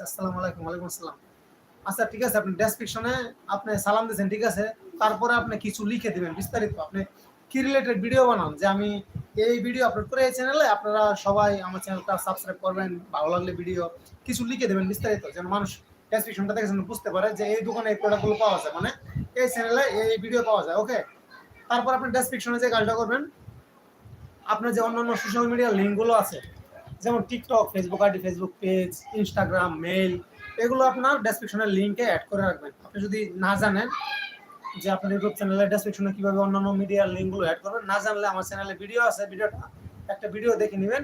আসসালামু আলাইকুম। ওয়ালাইকুম আসসালাম। আচ্ছা ঠিক আছে, আপনি ডেসক্রিপশনে আপনি সালাম দিয়েছেন, ঠিক আছে? তারপরে আপনি কিছু লিখে দিবেন বিস্তারিত। আপনি কি রিলেটেড ভিডিও বানান, যে আমি এই ভিডিও আপলোড করে এই চ্যানেলে আপনারা সবাই আমার চ্যানেলটা সাবস্ক্রাইব করবেন, ভালো লাগলে ভিডিও কিছু লিখে দেবেন বিস্তারিত, যেন মানুষ ডেসক্রিপশনটা দেখে যেন বুঝতে পারে যে এই দোকানে এই প্রোডাক্টগুলো পাওয়া যায়, মানে এই চ্যানেলে এই ভিডিও পাওয়া যায়। ওকে, তারপর আপনি ডেসক্রিপশনে যে কাজটা করবেন, আপনার যে অন্যান্য সোশ্যাল মিডিয়ার লিঙ্কগুলো আছে, যেমন TikTok, Facebook ID, Facebook page, Instagram, mail, এগুলো আপনার ডেসক্রিপশনের লিঙ্কে অ্যাড করে রাখবেন। আপনি যদি না জানেন যে আপনার ইউটিউব চ্যানেলের ডেসক্রিপশনে কিভাবে অন্যান্য মিডিয়ার লিঙ্কগুলো অ্যাড করবেন, না জানলে আমার চ্যানেলে ভিডিও আছে, একটা ভিডিও দেখে নেবেন,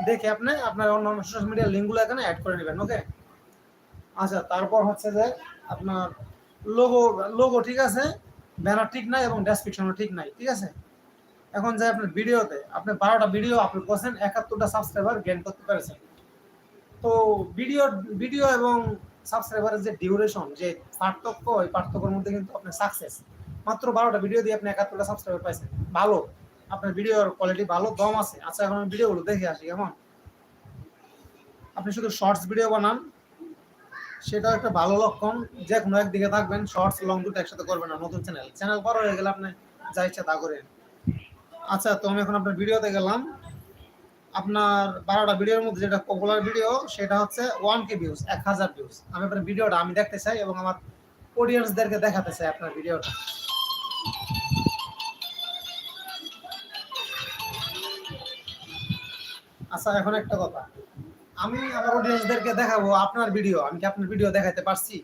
দেখে আপনি আপনার অন্যান্য সোশ্যাল মিডিয়ার লিঙ্কগুলো এখানে অ্যাড করে নেবেন। ওকে, আচ্ছা তারপর হচ্ছে যে আপনার লোগো লোগো ঠিক আছে, ব্যানার ঠিক নাই এবং ডেসক্রিপশনও ঠিক নাই, ঠিক আছে? এখন যে আপনার ভিডিওতে আপনি 12টা ভিডিও আপলোড করছেন, 71টা সাবস্ক্রাইবার গেইন করতে পেরেছেন। তো ভিডিও ভিডিও এবং সাবস্ক্রাইবারের যে ডিউরেশন, যে পার্থক্য, এই পার্থক্যের মধ্যে কিন্তু আপনার সাকসেস। মাত্র 12টা ভিডিও দিয়ে আপনি 71টা সাবস্ক্রাইবার পাইছেন, ভালো, আপনার ভিডিওর কোয়ালিটি ভালো, দম আছে। আচ্ছা এখন আমি ভিডিওগুলো দেখে আসি। কেমন, আপনি শুধু শর্টস ভিডিও বানান, সেটাও একটা ভালো লক্ষণ। যে কোনো একদিকে থাকবেন, শর্টস লং দুটো একসাথে করবেন না। নতুন চ্যানেল বড় হয়ে গেলে আপনি যা ইচ্ছা তা করেন। আচ্ছা, তো আমি এখন আপনার ভিডিওতে গেলাম। আপনার 12টা ভিডিওর মধ্যে যেটা পপুলার ভিডিও সেটা হচ্ছে 1K ভিউজ, 1000 ভিউজ। আমি আপনার ভিডিওটা আমি দেখতে চাই এবং আমার অডিয়েন্সদেরকে দেখাতে চাই আপনার ভিডিওটা। আচ্ছা এখন একটা কথা, আমি আমার অডিয়েন্সদেরকে দেখাবো আপনার ভিডিও, আমি কি আপনার ভিডিও দেখাতে পারছি?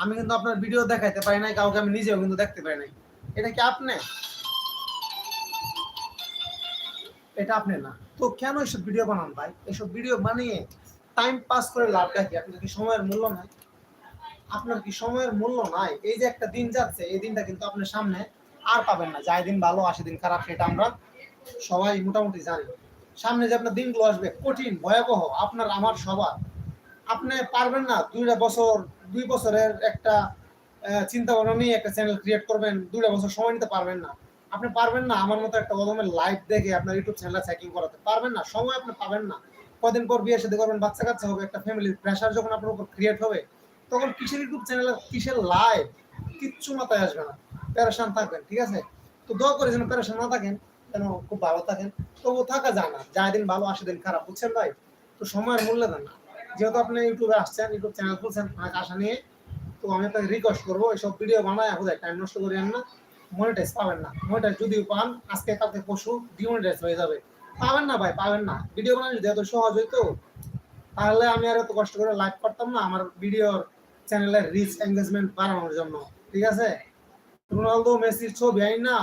আমি কিন্তু আপনার ভিডিও দেখাইতে পারি নাই কাউকে, আমি নিজেও কিন্তু দেখতে পারি নাই। এটা কি আপনি? এটা আপনি না তো কেন এসব ভিডিও বানান ভাই? এসব ভিডিও বানিয়ে টাইম পাস করে লাভটা কি? আপনার কি সময়ের মূল্য নাই? আপনার কি সময়ের মূল্য নাই? এই যে একটা দিন যাচ্ছে, এই দিনটা কিন্তু আপনার সামনে আর পাবেন না। যায় দিন ভালো, আসে দিন খারাপ, সেটা আমরা সবাই মোটামুটি জানি। সামনে যে আপনার দিনগুলো আসবে কঠিন, ভয়াবহ, আপনার আমার সবার। আপনি পারবেন না 2 বছর, 2 বছরের একটা চিন্তা ভাবনা নিয়ে একটা চ্যানেল ক্রিয়েট করবেন, 2 বছর সময় নিতে পারবেন না। আপনি পারবেন না আমার মতো একটা প্রথমে লাইভ দেখে আপনার ইউটিউব চ্যানেলটা চেকিং করাতে পারবেন না, সময় আপনি পাবেন না। কদিন পর বিয়ে সাথে করবেন, বাচ্চা কাচ্চা হবে, একটা ফ্যামিলির প্রেশার যখন আপনার উপর ক্রিয়েট হবে, তখন কিসের ইউটিউব চ্যানেল, কিসের লাইভ, কিচ্ছু মাথায় আসবে না, প্যারেশান থাকবেন। ঠিক আছে, তো দোয়া করে যেন প্যারেশান না থাকেন, যেন খুব ভালো থাকেন। তবু থাকা যায় না, যায় দিন ভালো, আসে দিন খারাপ, বুঝছেন ভাই? তো সময়ের মূল্য দেন না। যেহেতু আপনি ইউটিউবে আসছেন, ইউটিউব চ্যানেল খুলছেন অনেক আশা নিয়ে, তো আমি আপনাকে রিকোয়েস্ট করবো এইসব ভিডিও বানায় আপনাদের টাইম নষ্ট করিয়েন না। মনিটাইজ পাবেন না, মনিটাইজ যদিও পান আজকে কালকে পরশু ডিমনিটাইজ হয়ে যাবে। পাবেন না ভাই, পাবেন না। ভিডিও বানানো যদি এত সহজ হইতো, তাহলে আমি আর এত কষ্ট করে লাইভ করতাম না আমার ভিডিওর চ্যানেলের রিচ এঙ্গেজমেন্ট বাড়ানোর জন্য। ঠিক আছে, রোনালদো মেসির ছবি আই না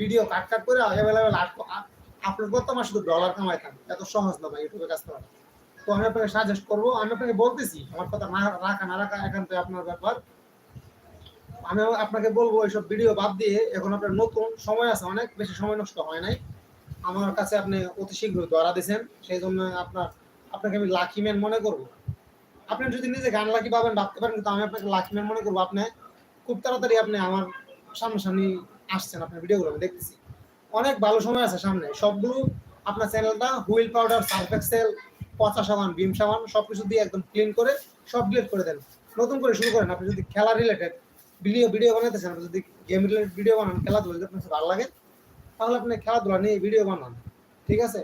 ভিডিও কাট কাট করে অ্যাভেলেবেল আপলোড করতাম আর শুধু ডলার কামাইতাম। এত সহজ না ভাই ইউটিউবে কাজ করা। তো আমি আপনাকে সাজেস্ট করবো, আমি আপনাকে বলতেছি, আমার কথা না রাখা না রাখা একান্ত আপনার ব্যাপার। আমি আপনাকে বলবো এইসব ভিডিও বাদ দিয়ে এখন আপনার নতুন সময় আছে, অনেক বেশি সময় নষ্ট হয় নাই। আমার কাছে আপনি অতি শীঘ্রই ধরা দিয়েছেন, সেই জন্য আপনাকে আমি লাকি ম্যান মনে করবো। আপনি যদি নিজে গান লাকি পাবেন ভাবতে পারেন, কিন্তু আমি আপনাকে লাকি ম্যান মনে করবো। আপনি খুব তাড়াতাড়ি আপনি আমার সামনাসামনি আসছেন, আপনার ভিডিওগুলো আমি দেখতেছি। অনেক ভালো সময় আছে সামনে, সবগুলো আপনার চ্যানেলটা হুইল পাউডার, সার্ফ এক্সেল, পচা সাবান, বিম সাবান সবকিছু দিয়ে একদম ক্লিন করে সব ডিলিট করে দেন, নতুন করে শুরু করেন। আপনি যদি খেলা রিলেটেড ভিডিও বানাইতেছেন, আপনি যদি গেম রিলেটেড ভিডিও বানান, খেলাধুলা যদি আপনার ভালো লাগে, তাহলে আপনি খেলাধুলা নিয়ে ভিডিও বানান। ঠিক আছে,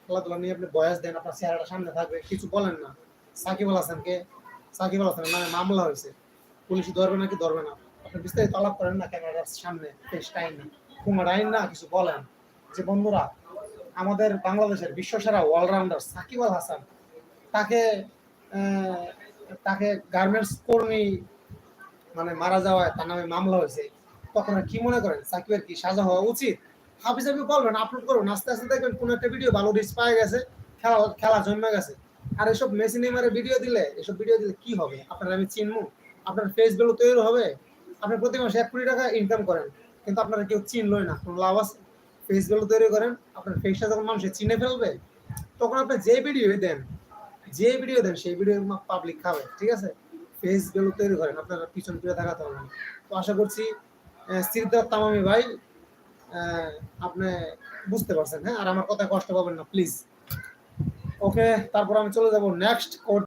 খেলাধুলা নিয়ে আপনি বয়স দেন, আপনার চেহারাটা সামনে থাকবে, কিছু বলেন না। সাকিব আল হাসানকে, সাকিব আল হাসানের নামে মামলা হয়েছে, পুলিশ ধরবে নাকি ধরবে না, আপনি বিস্তারিত আলাপ করেন না ক্যামেরার সামনে, ফেস টাইম না, কুমার আইন না, কিছু বলেন যে বন্ধুরা আমাদের বাংলাদেশের বিশ্বসেরা অলরাউন্ডার সাকিব আল হাসান, তাকে আহ, তাকে গার্মেন্টস কর্মী মানে মারা যাওয়ায় তার নামে মামলা হয়েছে। তখন আর কি মনে করেন, সাকিবের কি সাজা হওয়া উচিত? হাফিজ আপনি বলবেন, আপলোড করবেন, আস্তে আস্তে দেখবেন কোন একটা ভিডিও ভালো রিচ পাওয়া গেছে, খেলা খেলা জমে গেছে। আর এসব মেসি নেইমারের ভিডিও দিলে, এসব ভিডিও দিলে কি হবে? আপনার আমি চিনবো? আপনার ফেস ভ্যালু তৈরি হবে? আপনি প্রতি মাসে 1 কোটি টাকা ইনকাম করেন, কিন্তু আপনারা কেউ চিনলই না, কোনো লাভ আছে? ফেস ভ্যালু তৈরি করেন, আপনার ফেসটা যখন মানুষে চিনে ফেলবে, তখন আপনি যে ভিডিও দেন সেই ভিডিও পাবলিক খাবে। ঠিক আছে, ফেস ভ্যালু তৈরি করেন, আপনারা পিছন ফিরে দেখাতে হবে না। তো আশা করছি সিদ্ধার্থ তামামি ভাই আপনি বুঝতে পারছেন। হ্যাঁ, আর আমার কথা কষ্ট পাবেন না প্লিজ। ওকে, তারপর আমি চলে যাব নেক্সট কোড